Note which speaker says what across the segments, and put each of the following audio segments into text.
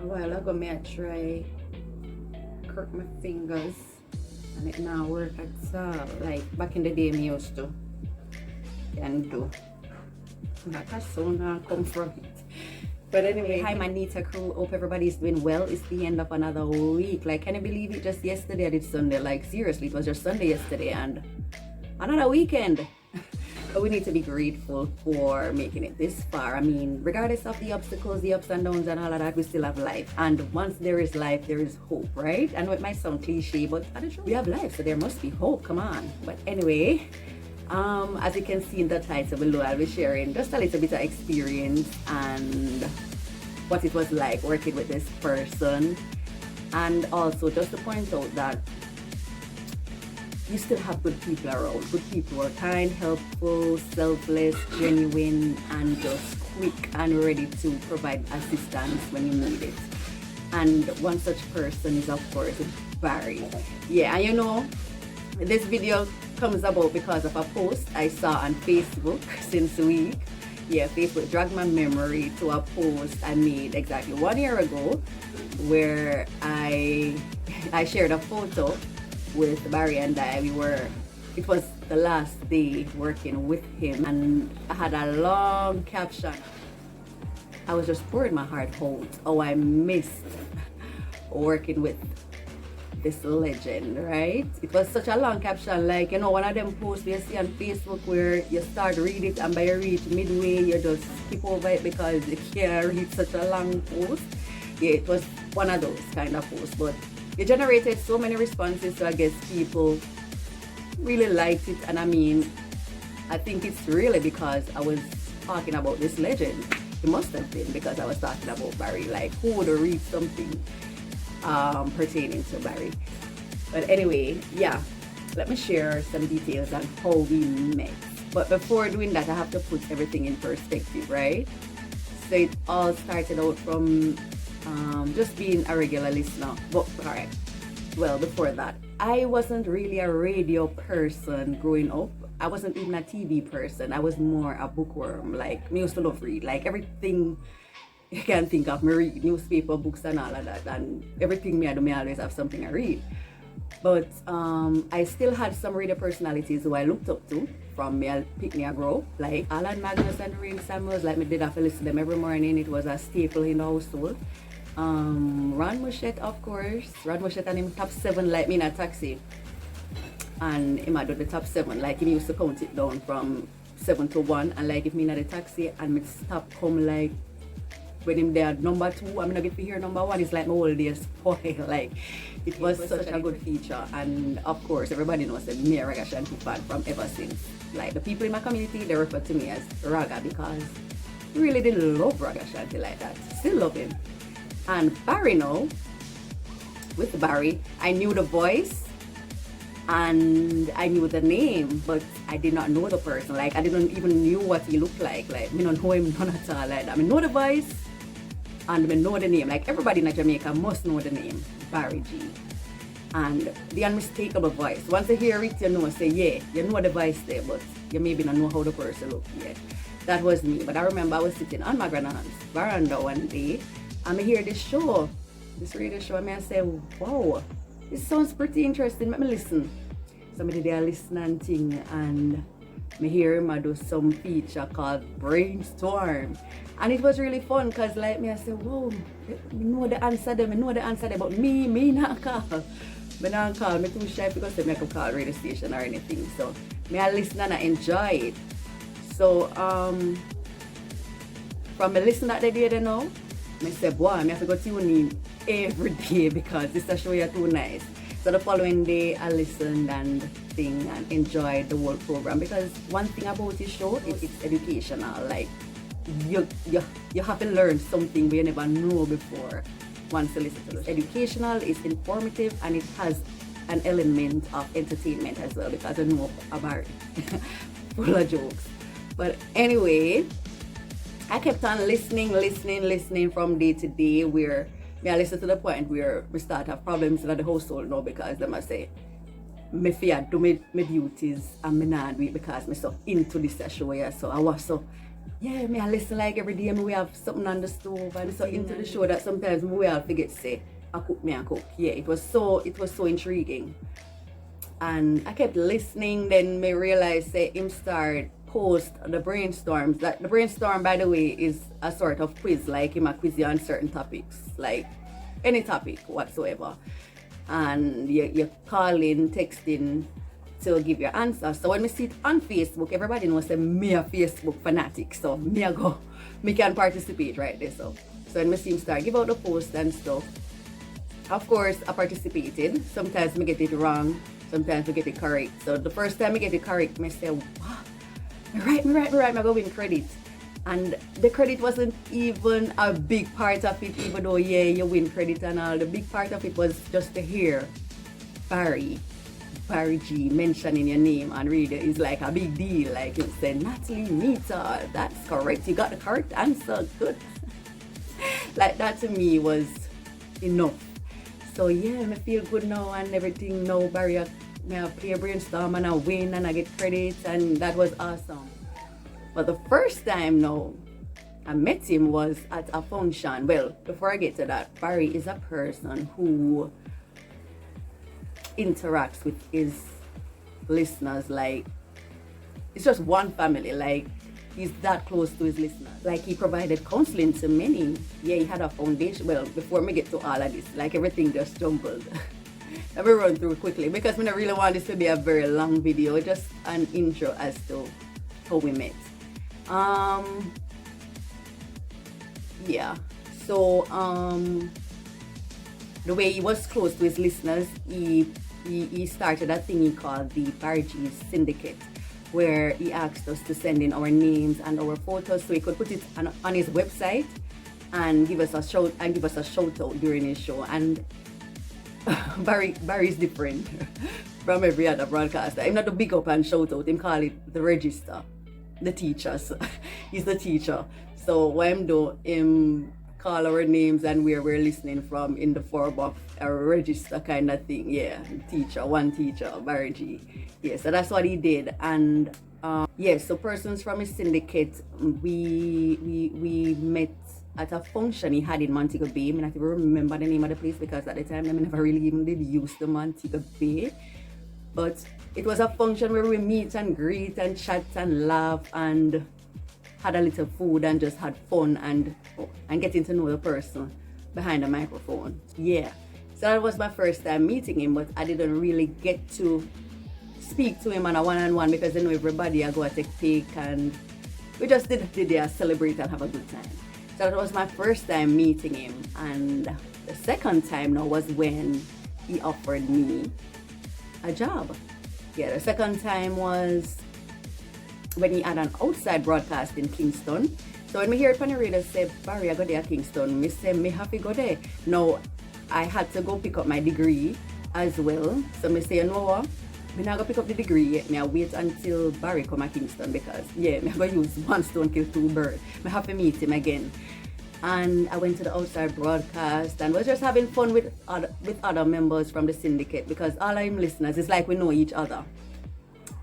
Speaker 1: A while ago, I try crook my fingers and it now work at all. Like back in the day, me used to can do. Not a sound come from it. But anyway, hi Manita crew, hope everybody's doing well. It's the end of another week. Like, can you believe it? Just yesterday I did Sunday. Like, seriously, it was just Sunday yesterday and another weekend. But we need to be grateful for making it this far. I mean, regardless of the obstacles, the ups and downs and all of that, we still have life. And once there is life, there is hope, right? I know it might sound cliche, but we have life, so there must be hope. Come on. But anyway, as you can see in the title below, I'll be sharing just a little bit of experience and what it was like working with this person, and also just to point out that you still have good people around. Good people who are kind, helpful, selfless, genuine, and just quick and ready to provide assistance when you need it. And one such person is, of course, Barry. Yeah, and you know, this video comes about because of a post I saw on Facebook since a week. Yeah, Facebook dragged my memory to a post I made exactly 1 year ago where I shared a photo with Barry and it was the last day working with him, and I had a long caption. I was just pouring my heart out how I missed working with this legend, right? It was such a long caption, like, you know, one of them posts you see on Facebook where you start read it and by you reach midway you just skip over it because you can't read such a long post. Yeah, it was one of those kind of posts, but it generated so many responses, so I guess people really liked it. And I mean, I think it's really because I was talking about this legend. It must have been because I was talking about Barry, like who would read something pertaining to Barry. But anyway, yeah, let me share some details on how we met. But before doing that, I have to put everything in perspective, right? So it all started out from just being a regular listener. But alright, well, before that, I wasn't really a radio person growing up. I wasn't even a TV person. I was more a bookworm. Like, me used to love read. Like, everything you can think of, me read newspaper, books and all of that, and everything me I do, me always have something I read. But I still had some radio personalities who I looked up to from me pick me a grow, like Alan Magnus and Ray Samuels. Like, me did have to listen to them every morning. It was a staple in the household. Ron Muschette, of course. Ron Muschette and him top 7 like me in a taxi, and him had do the top 7, like he used to count it down from 7 to 1, and like if me in the taxi and me stop come like when him there number 2, I'm not get to hear number 1, it's like my whole day spoil. Like, it was such a good feature. And of course everybody knows that me a Raga Shanti fan from ever since. Like, the people in my community, they refer to me as Raga because I really didn't love Raga Shanti like that. Still love him. And Barry now, with Barry, I knew the voice and I knew the name, but I did not know the person. Like, I didn't even knew what he looked like. Like, me don't know him none at all like that. I know the voice and I know the name. Like, everybody in Jamaica must know the name, Barry G. And the unmistakable voice. Once you hear it, you know, say, yeah, you know the voice there, but you maybe not know how the person looked yet. That was me. But I remember I was sitting on my grandma's veranda one day, and I hear this radio show, and I say, wow, this sounds pretty interesting. Let me listen. Somebody there listening thing, and I hear him do some feature called Brainstorm. And it was really fun because, like, me I say, whoa, me know the answer there, but me not call. Me not call, me too shy because I could call radio station or anything. So me I listen and I enjoy it. So from me listen that the day they know, I said, boy, I have to go tune in every day because this show is too nice. So the following day, I listened and sing and enjoyed the whole program, because one thing about this show is it's educational. Like, you have to learn something we never know before once you listen to it. It's educational, it's informative, and it has an element of entertainment as well, because I know about it. Full of jokes. But anyway, I kept on listening from day to day, where I listen to the point where we start have problems in the household now, because they must say, me fear do my duties and me not do it because me so into this show here. So I was so Yeah, me I listen like every day. Me we have something on the stove, and so into the show that sometimes me we all forget say I cook, me I cook. Yeah, it was so intriguing, and I kept listening. Then me realized say him start post the brainstorms. That the brainstorm, by the way, is a sort of quiz. Like him a quiz you on certain topics, like any topic whatsoever, and you call in, texting to give your answer. So when we see it on Facebook, everybody knows that me a Facebook fanatic. So me can participate right there. So when we see him start give out the post and stuff, of course I participated. Sometimes me get it wrong, sometimes we get it correct. So the first time I get it correct, me say, wow, me right, I go win credit. And the credit wasn't even a big part of it, even though yeah, you win credit and all. The big part of it was just to hear Barry G mentioning your name and read it is like a big deal. Like you said, Natalie Nita, that's correct. You got the correct answer. Good. Like that to me was enough. So yeah, I feel good now and everything. Now Barry, I play a brainstorm and I win and I get credits, and that was awesome. But the first time now I met him was at a function. Well, before I get to that, Barry is a person who interacts with his listeners like it's just one family. Like he's that close to his listeners. Like he provided counseling to many. Yeah, he had a foundation. Well, before me get to all of this, like everything just jumbled. Let me run through quickly because I don't really want this to be a very long video. Just an intro as to how we met. Yeah. So the way he was close to his listeners, he started a thing he called the Barrington Syndicate, where he asked us to send in our names and our photos so he could put it on his website and give us a shout out during his show. And Barry's different from every other broadcaster. I'm not a big up and shout out. Him call it the register, the teachers. He's the teacher. So what I'm doing, him call our names and where we're listening from in the form of a register kind of thing. Yeah, one teacher, Barry G. Yeah, so that's what he did. And yeah, so persons from his syndicate, we met at a function he had in Montego Bay. I mean, I don't remember the name of the place because at the time I never really even did use the Montego Bay. But it was a function where we meet and greet and chat and laugh and had a little food and just had fun and getting to know the person behind the microphone. Yeah, so that was my first time meeting him, but I didn't really get to speak to him on a one-on-one because I know everybody I go to take pic and we just did celebrate and have a good time. So that was my first time meeting him, and the second time now was when he offered me a job. Yeah, the second time was when he had an outside broadcast in Kingston. So when we hear it on the radio say, Barry, I go there at Kingston, me say, me have to go there. Now, I had to go pick up my degree as well. So me say, you know what? Me not go pick up the degree yet. Me I wait until Barry come at Kingston because, yeah, me I go use one stone kill two birds. Me have to meet him again. And I went to the outside broadcast and was just having fun with other members from the syndicate because all I'm listeners, it's like we know each other.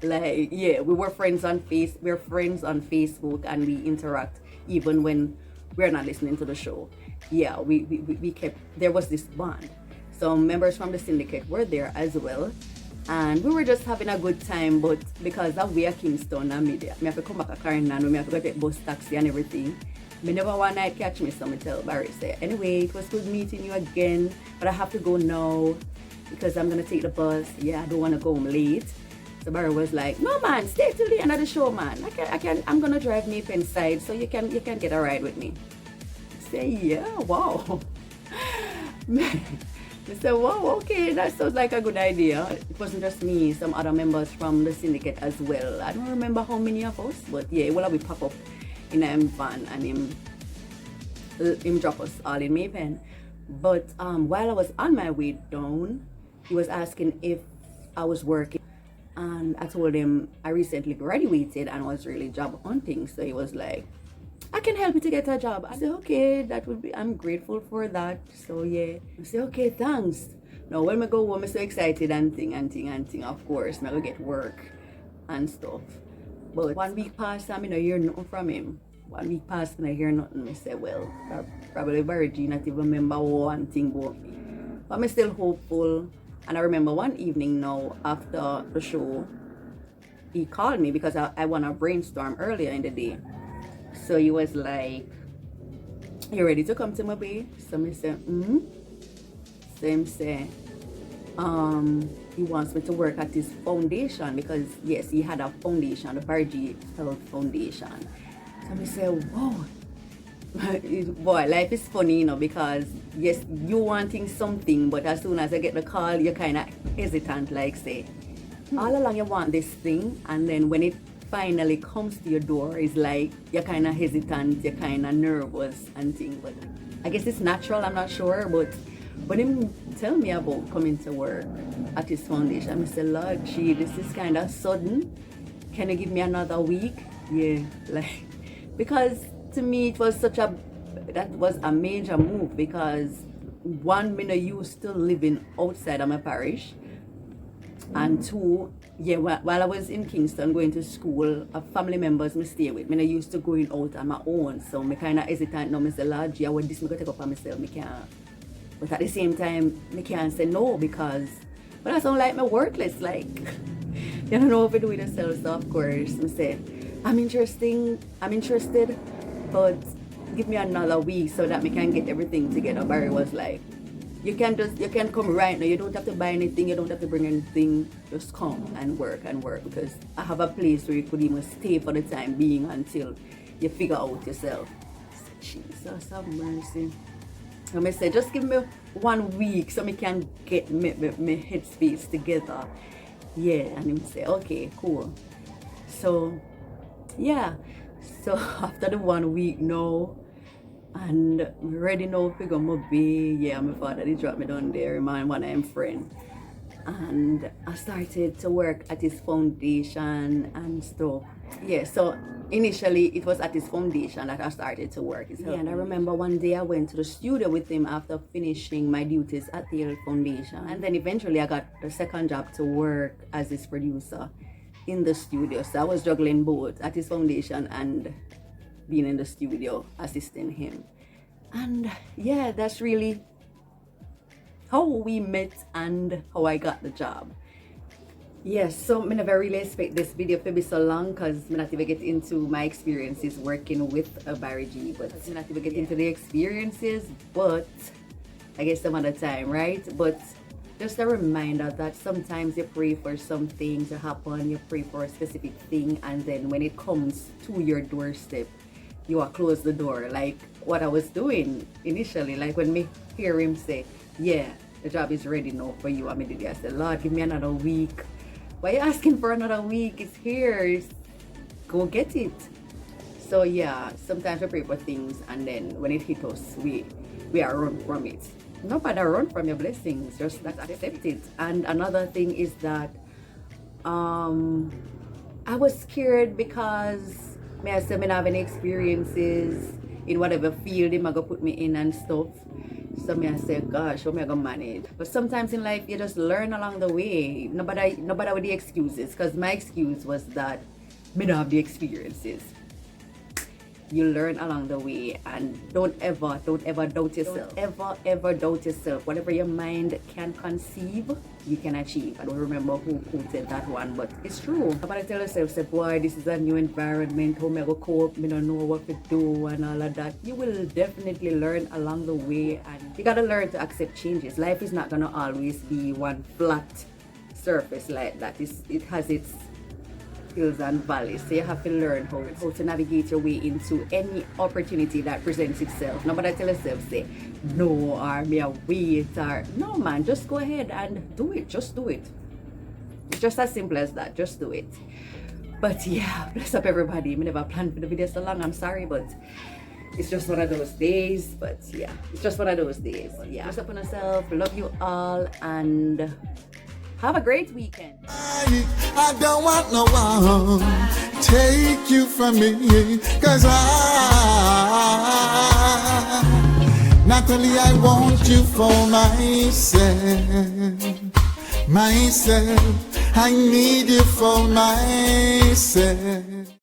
Speaker 1: Like, yeah, we're friends on Facebook and we interact even when we're not listening to the show. Yeah, we kept, there was this bond. So members from the syndicate were there as well. And we were just having a good time, but because that we are Kingston and me have to come back a car and we have to go take bus taxi and everything. Me never one night catch me, so me tell Barry, say, anyway, it was good meeting you again, but I have to go now because I'm gonna take the bus. Yeah, I don't wanna go home late. So Barry was like, no man, stay till the end of the show, man. I'm gonna drive me inside so you can get a ride with me. I say, yeah, wow. I said, wow, okay, that sounds like a good idea. It wasn't just me, some other members from the syndicate as well. I don't remember how many of us, but yeah, well, we pop up in a van and him drop us all in Maypen. But while I was on my way down, he was asking if I was working. And I told him I recently graduated and was really job hunting. So he was like, I can help you to get a job. I said, okay, I'm grateful for that. So yeah, I said, okay, thanks. Now when I go home, I'm so excited and thing. Of course, I'm gonna get work and stuff. But 1 week passed, I mean, I hear nothing from him. 1 week passed and I hear nothing. I say, well, probably Barrington not even remember one thing about me. But I'm still hopeful. And I remember one evening now after the show, he called me because I won a brainstorm earlier in the day. So he was like, you ready to come to my bay? So I said, So him say, he wants me to work at his foundation because yes, he had a foundation, the Bargy Health Foundation. So I say, whoa. Boy, life is funny, you know, because yes, you wanting something, but as soon as I get the call, you're kind of hesitant, like say, all along you want this thing, and then when it finally comes to your door, it's like you're kind of hesitant, you're kind of nervous and things. But I guess it's natural, I'm not sure, but when him tell me about coming to work at his foundation, I said, Lord, gee, this is kind of sudden. Can you give me another week? Yeah, like, because to me it was that was a major move, because one, me no used to living outside of my parish, and two, yeah, while I was in Kingston going to school, family members me stay with, me no used to going out on my own, so me kind of hesitant now. Me say, Lord, yeah, when this me go take up on myself, me can't. But at the same time, me can't say no because, but I sound like me worthless, like, you don't know if I do it yourself. So of course, me say, I'm interested, but give me another week so that we can get everything together. Barry was like, you can come right now. You don't have to buy anything. You don't have to bring anything. Just come and work because I have a place where you could even stay for the time being until you figure out yourself. I said, Jesus have mercy. And I said, just give me 1 week so I can get my headspace together. Yeah, and he said, okay, cool. So, yeah. So after the 1 week now, and I'm ready now to go my bay. Yeah, my father he dropped me down there, man, one of them friend. And I started to work at his foundation and stuff. Yeah, so initially it was at his foundation that I started to work. Yeah, and I remember one day I went to the studio with him after finishing my duties at the foundation. And then eventually I got the second job to work as his producer in the studio. So I was juggling both at his foundation and being in the studio assisting him. And yeah, that's really how we met and how I got the job. Yes, so I never really expect this video to be so long because I not even get into my experiences working with a Barry G, but I not even get into the experiences, but I guess some other time, right? But just a reminder that sometimes you pray for something to happen, you pray for a specific thing, and then when it comes to your doorstep, you are close the door, like what I was doing initially. Like when me hear him say, yeah, the job is ready now for you, I said, Lord, give me another week. Why are you asking for another week? It's here. Go get it. So yeah, sometimes we pray for things and then when it hits us, we are run from it. Nobody run from your blessings, just accept it. And another thing is that I was scared because I said I don't have any experiences in whatever field they might go put me in and stuff. So I said, gosh, how am I gonna manage? But sometimes in life you just learn along the way. Nobody with the excuses, because my excuse was that I don't have the experiences. You learn along the way, and don't ever doubt yourself. Don't ever doubt yourself. Whatever your mind can conceive, you can achieve. I don't remember who quoted that one, but it's true. Nobody tell yourself, say, boy, this is a new environment, how am I gonna cope, I don't know what to do and all of that. You will definitely learn along the way, and you gotta learn to accept changes. Life is not gonna always be one flat surface like that. It has its hills and valleys, so you have to learn how to navigate your way into any opportunity that presents itself. Nobody tell yourself say no or me a wait or no, man, just go ahead and do it. Just do it. It's just as simple as that. Just do it. But yeah, bless up everybody. I never planned for the video so long, I'm sorry, but it's just one of those days. But yeah, it's just one of those days. Yeah, bless up on yourself, love you all, and have a great weekend.
Speaker 2: I don't want no one take you from me, cause Natalie, I want you for myself, I need you for myself.